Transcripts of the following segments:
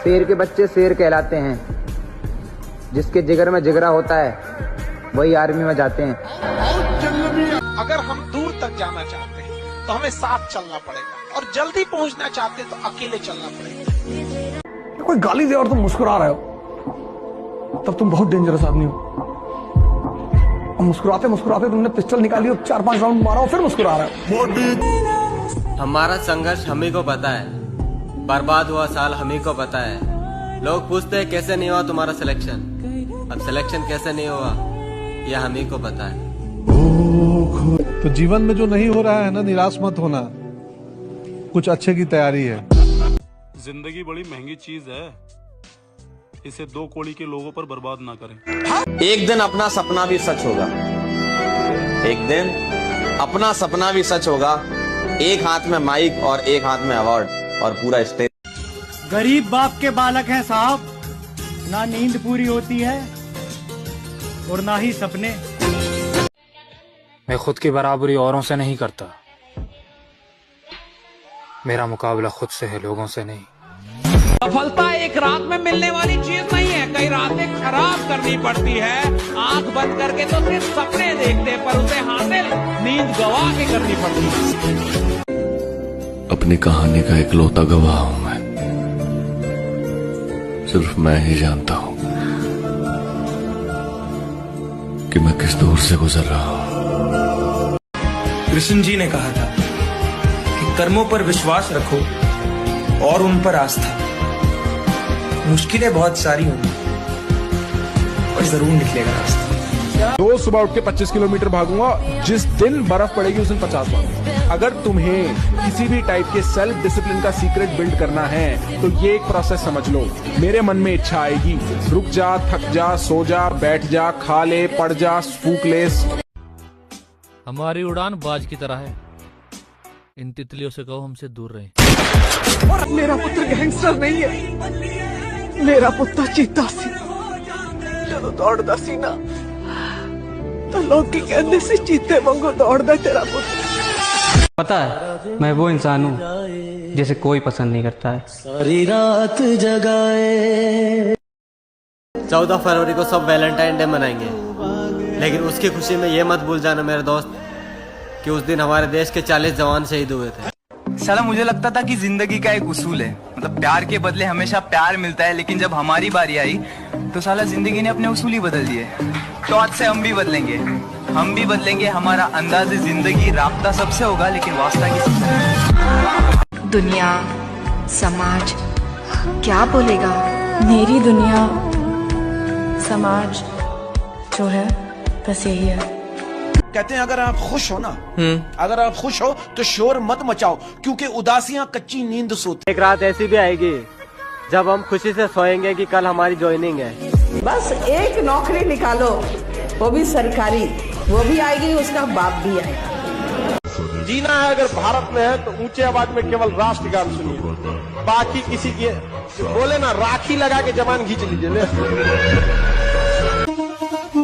शेर के बच्चे शेर कहलाते हैं, जिसके जिगर में जिगरा होता है वही आर्मी में जाते हैं। अगर हम दूर तक जाना चाहते हैं तो हमें साथ चलना पड़ेगा, और जल्दी पहुंचना चाहते हैं तो अकेले चलना पड़ेगा। कोई गाली दे और तुम मुस्कुरा रहे हो, तब तुम बहुत डेंजरस आदमी हो। मुस्कुराते मुस्कुराते तुमने पिस्टल निकाली और 4-5 राउंड मारा और फिर मुस्कुरा रहे हो। हमारा संघर्ष हम ही को पता है, बर्बाद हुआ साल हम ही को पता है। लोग पूछते हैं कैसे नहीं हुआ तुम्हारा सिलेक्शन, अब सिलेक्शन कैसे नहीं हुआ यह हम ही को पता है। तो जीवन में जो नहीं हो रहा है ना, निराश मत होना, कुछ अच्छे की तैयारी है। जिंदगी बड़ी महंगी चीज है, इसे 2 कौड़ी के लोगों पर बर्बाद ना करें। एक दिन अपना सपना भी सच होगा, एक दिन अपना सपना भी सच होगा। एक हाथ में माइक और एक हाथ में अवार्ड और पूरा स्टेज। गरीब बाप के बालक हैं साहब, ना नींद पूरी होती है और ना ही सपने। मैं खुद की बराबरी औरों से नहीं करता, मेरा मुकाबला खुद से है, लोगों से नहीं। सफलता एक रात में मिलने वाली चीज नहीं है, कई रातें खराब करनी पड़ती है। आंख बंद करके तो सिर्फ सपने देखते, पर उसे हासिल नींद गवा के करनी पड़ती है। अपनी कहानी का इकलौता गवाह हूं मैं, सिर्फ मैं ही जानता हूं कि मैं किस दौर से गुजर रहा हूं। कृष्ण जी ने कहा था कि कर्मों पर विश्वास रखो और उन पर आस्था। मुश्किलें बहुत सारी होंगी और जरूर निकलेगा रास्ता। रोज सुबह उठ के 25 किलोमीटर भागूंगा, जिस दिन बर्फ पड़ेगी उस दिन 50 भागूंगा। अगर तुम्हें किसी भी टाइप के सेल्फ डिसिप्लिन का सीक्रेट बिल्ड करना है तो ये एक प्रोसेस समझ लो। मेरे मन में इच्छा आएगी, रुक जा, थक जा, सो जा, बैठ जा, खा ले, पड़ जा, फूक ले। हमारी उड़ान बाज की तरह है, इन तितलियों से कहो हमसे दूर रहे। और मेरा पुत्र गैंगस्टर नहीं है, मेरा पुत्र चीता सी जो दौड़दा सी ना, तो लोग की कहने से चीते वांगू दौड़दा तेरा पुत्र। पता है, मैं वो इंसान हूँ जिसे कोई पसंद नहीं करता है। सारी रात जगाए। 14 फरवरी को सब वैलेंटाइन डे मनाएंगे, लेकिन उसकी खुशी में ये मत भूल जाना मेरे दोस्त कि उस दिन हमारे देश के 40 जवान शहीद हुए थे। साला मुझे लगता था कि जिंदगी का एक उसूल है, मतलब प्यार के बदले हमेशा प्यार मिलता है, लेकिन जब हमारी बारी आई तो साला जिंदगी ने अपने उसूल ही बदल दिए। तो आज से हम भी बदलेंगे, हम भी बदलेंगे। हमारा अंदाज़े जिंदगी राब्ता सबसे होगा, लेकिन वास्ता किसी से। दुनिया समाज क्या बोलेगा? मेरी दुनिया समाज जो है बस यही है। कहते हैं अगर आप खुश हो ना, अगर आप खुश हो तो शोर मत मचाओ, क्योंकि उदासियां कच्ची नींद सोती। एक रात ऐसी भी आएगी जब हम खुशी से सोएंगे कि कल हमारी ज्वाइनिंग है। बस एक नौकरी निकालो, वो भी सरकारी, वो भी आएगी, उसका बाप भी आएगा। जीना है अगर भारत में है तो ऊंचे आवाज में केवल राष्ट्रगान सुनिए, बाकी किसी के बोले ना राखी लगा के जवान खींच लीजिए।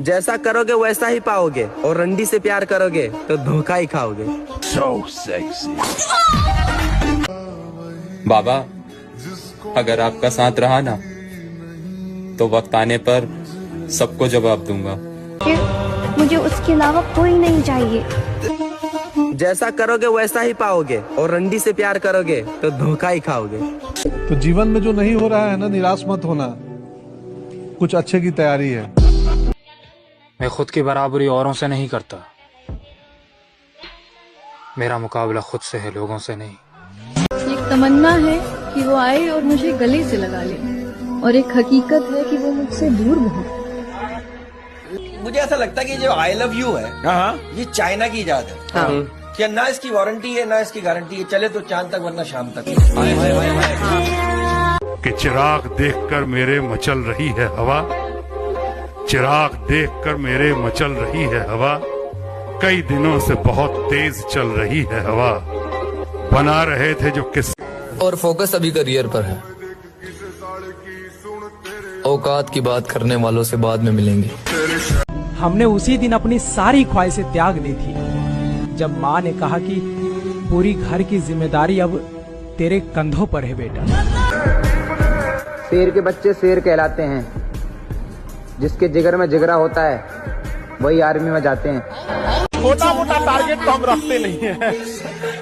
जैसा करोगे वैसा ही पाओगे, और रंडी से प्यार करोगे तो धोखा ही खाओगे। So sexy. बाबा, अगर आपका साथ रहा ना तो वक्त आने पर सबको जवाब दूंगा। मुझे उसके अलावा कोई नहीं चाहिए। जैसा करोगे वैसा ही पाओगे, और रंडी से प्यार करोगे तो धोखा ही खाओगे। तो जीवन में जो नहीं हो रहा है ना, निराश मत होना, कुछ अच्छे की तैयारी है। मैं खुद की बराबरी औरों से नहीं करता, मेरा मुकाबला खुद से है, लोगों से नहीं। एक तमन्ना है कि वो आए और मुझे गले से लगा ले, और एक हकीकत है कि वो मुझसे दूर बहुत। मुझे ऐसा लगता है कि जो आई लव यू है, ये चाइना की इजाद है। कि ना इसकी वारंटी है ना इसकी गारंटी है, चले तो चांद तक वरना शाम तक। कि चिराग देखकर मेरे मचल रही है हवा, चिराग देखकर मेरे मचल रही है हवा, कई दिनों से बहुत तेज चल रही है हवा, बना रहे थे जो किस। और फोकस अभी करियर पर है, औकात की बात करने वालों से बाद में मिलेंगे। हमने उसी दिन अपनी सारी ख्वाहिशें त्याग दी थी, जब माँ ने कहा कि पूरी घर की जिम्मेदारी अब तेरे कंधों पर है बेटा। शेर के बच्चे शेर कहलाते हैं, जिसके जिगर में जिगरा होता है वही आर्मी में जाते हैं। छोटा मोटा टारगेट तो हम रखते नहीं है,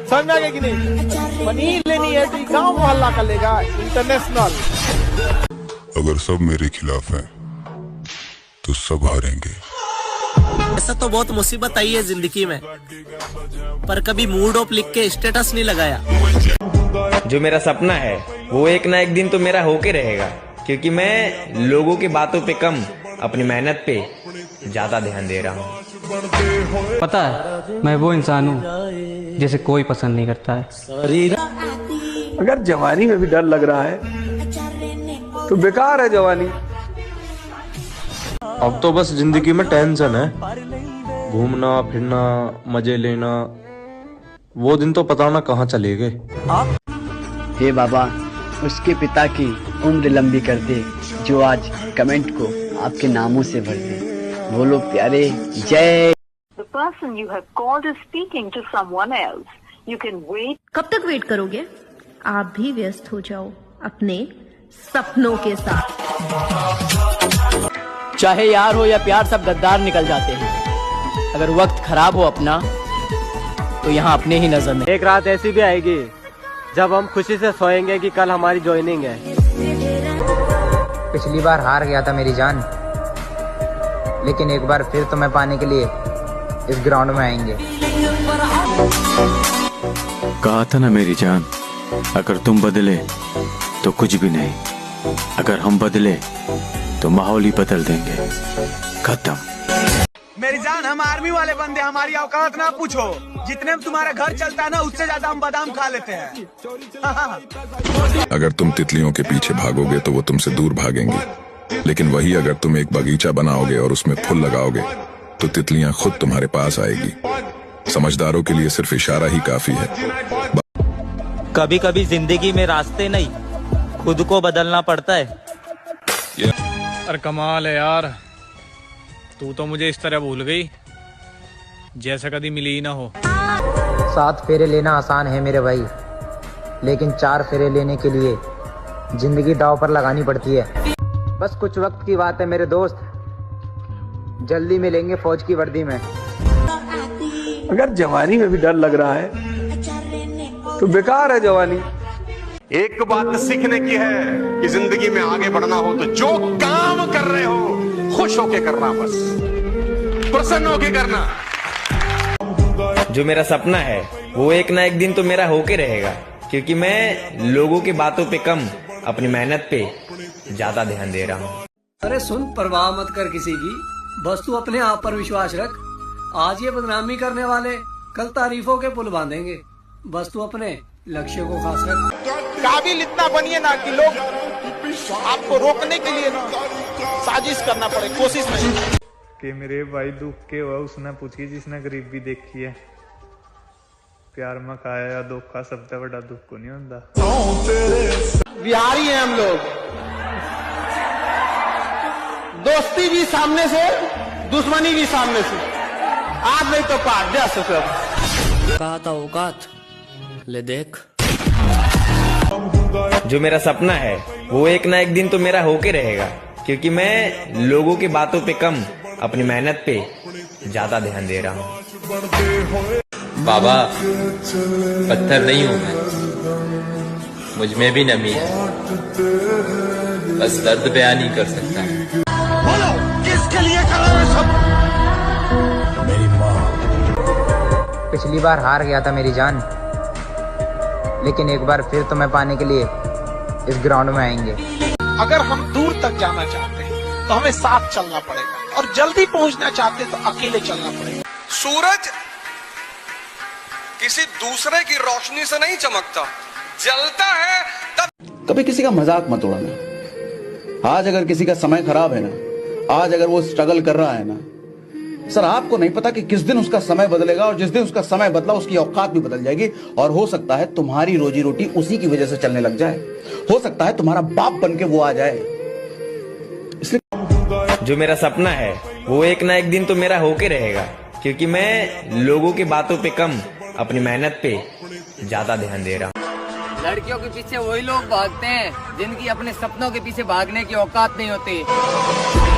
समझ में आ गया कि नहीं? मनी लेनी है तो गांव मोहल्ला का लेगा, इंटरनेशनल। अगर सब मेरे खिलाफ हैं तो सब हारेंगे। ऐसा तो बहुत मुसीबत आई है जिंदगी में, पर कभी मूड ऑफ लिख के स्टेटस नहीं लगाया। जो मेरा सपना है वो एक ना एक दिन तो मेरा होके रहेगा, क्योंकि मैं लोगों की बातों पे कम अपनी मेहनत पे ज्यादा ध्यान दे रहा हूँ। पता है, मैं वो इंसान हूँ जिसे कोई पसंद नहीं करता है। अगर जवानी में भी डर लग रहा है तो बेकार है जवानी। अब तो बस जिंदगी में टेंशन है, घूमना फिरना मजे लेना, वो दिन तो पता ना कहाँ चले गए। हे बाबा, उसके पिता की उम्र लंबी कर दे जो आज कमेंट को आपके नामों से भर दे। बोलो प्यारे जय। The person you have called is speaking to someone else. You can wait. कब तक वेट करोगे? आप भी व्यस्त हो जाओ अपने सपनों के साथ। चाहे यार हो या प्यार, सब गद्दार निकल जाते हैं। अगर वक्त खराब हो अपना तो यहाँ अपने ही नजर में। एक रात ऐसी भी आएगी जब हम खुशी से सोएंगे कि कल हमारी ज्वाइनिंग है। पिछली बार हार गया था मेरी जान, लेकिन एक बार फिर तुम्हें पाने के लिए इस ग्राउंड में आएंगे। कहा था ना मेरी जान, अगर तुम बदले तो कुछ भी नहीं, अगर हम बदले तो माहौल ही बदल देंगे। खत्म। मेरी जान, हम आर्मी वाले बंदे, हमारी औकात ना पूछो। जितने में तुम्हारा घर चलता है ना, उससे ज्यादा हम बादाम खा लेते हैं। अगर तुम तितलियों के पीछे भागोगे तो वो तुमसे दूर भागेंगी, लेकिन वही अगर तुम एक बगीचा बनाओगे और उसमें फूल लगाओगे तो तितलियां खुद तुम्हारे पास आएगी। समझदारों के लिए सिर्फ इशारा ही काफी है। कभी कभी जिंदगी में रास्ते नहीं, खुद को बदलना पड़ता है। अरे कमाल है यार, तू तो मुझे इस तरह भूल गई जैसे कभी मिली ही ना हो। 7 फेरे लेना आसान है मेरे भाई, लेकिन 4 फेरे लेने के लिए जिंदगी दांव पर लगानी पड़ती है। बस कुछ वक्त की बात है मेरे दोस्त, जल्दी मिलेंगे फौज की वर्दी में। अगर जवानी में भी डर लग रहा है तो बेकार है जवानी। एक बात सीखने की है कि जिंदगी में आगे बढ़ना हो तो जो काम कर रहे हो खुश होके करना, बस प्रसन्न होके करना। जो मेरा सपना है वो एक ना एक दिन तो मेरा होके रहेगा, क्योंकि मैं लोगों की बातों पे कम अपनी मेहनत पे ज्यादा ध्यान दे रहा हूँ। अरे सुन, परवाह मत कर किसी की, बस तू अपने आप पर विश्वास रख। आज ये बदनामी करने वाले कल तारीफों के पुल बांधेंगे। बस तू अपने लक्ष्य को खास रख। काबिल इतना बनिए ना कि लोग आपको रोकने के लिए ना साजिश करना पड़े, कोशिश नहीं। कि मेरे भाई दुख के हुआ उसने पूछी जिसने गरीबी देखी है, प्यार में खाया या धोखा सबसे बड़ा दुख को नहीं होता। बिहारी हैं हम लोग, दोस्ती भी सामने से, दुश्मनी भी सामने से। आज नहीं तो पार जा सके। कहा था औकात ले देख। जो मेरा सपना है वो एक ना एक दिन तो मेरा होके रहेगा, क्योंकि मैं लोगों की बातों पे कम अपनी मेहनत पे ज्यादा ध्यान दे रहा हूँ। बाबा, पत्थर नहीं हूं मैं, मुझ में भी नमी है, बस दर्द बयान नहीं कर सकता। बोलो किसके लिए कर रहे हो सब? मेरी माँ। पिछली बार हार गया था मेरी जान, लेकिन एक बार फिर तुम्हें पाने के लिए इस ग्राउंड में आएंगे। अगर हम दूर तक जाना चाहते हैं तो हमें साथ चलना पड़ेगा, और जल्दी पहुंचना चाहते हैं तो अकेले चलना पड़ेगा। सूरज किसी दूसरे की रोशनी से नहीं चमकता, जलता है तब। कभी किसी का मजाक मत उड़ाना। आज अगर किसी का समय खराब है ना, आज अगर वो स्ट्रगल कर रहा है ना, सर आपको नहीं पता कि किस दिन उसका समय बदलेगा, और जिस दिन उसका समय बदला उसकी औकात भी बदल जाएगी। और हो सकता है तुम्हारी रोजी रोटी उसी की वजह से चलने लग जाए, हो सकता है तुम्हारा बाप बन के वो आ जाए। इसलिए जो मेरा सपना है वो एक ना एक दिन तो मेरा होके रहेगा, क्योंकि मैं लोगों की बातों पे कम अपनी मेहनत पे ज्यादा ध्यान दे रहा हूँ। लड़कियों के पीछे वही लोग भागते हैं जिनकी अपने सपनों के पीछे भागने की औकात नहीं होती।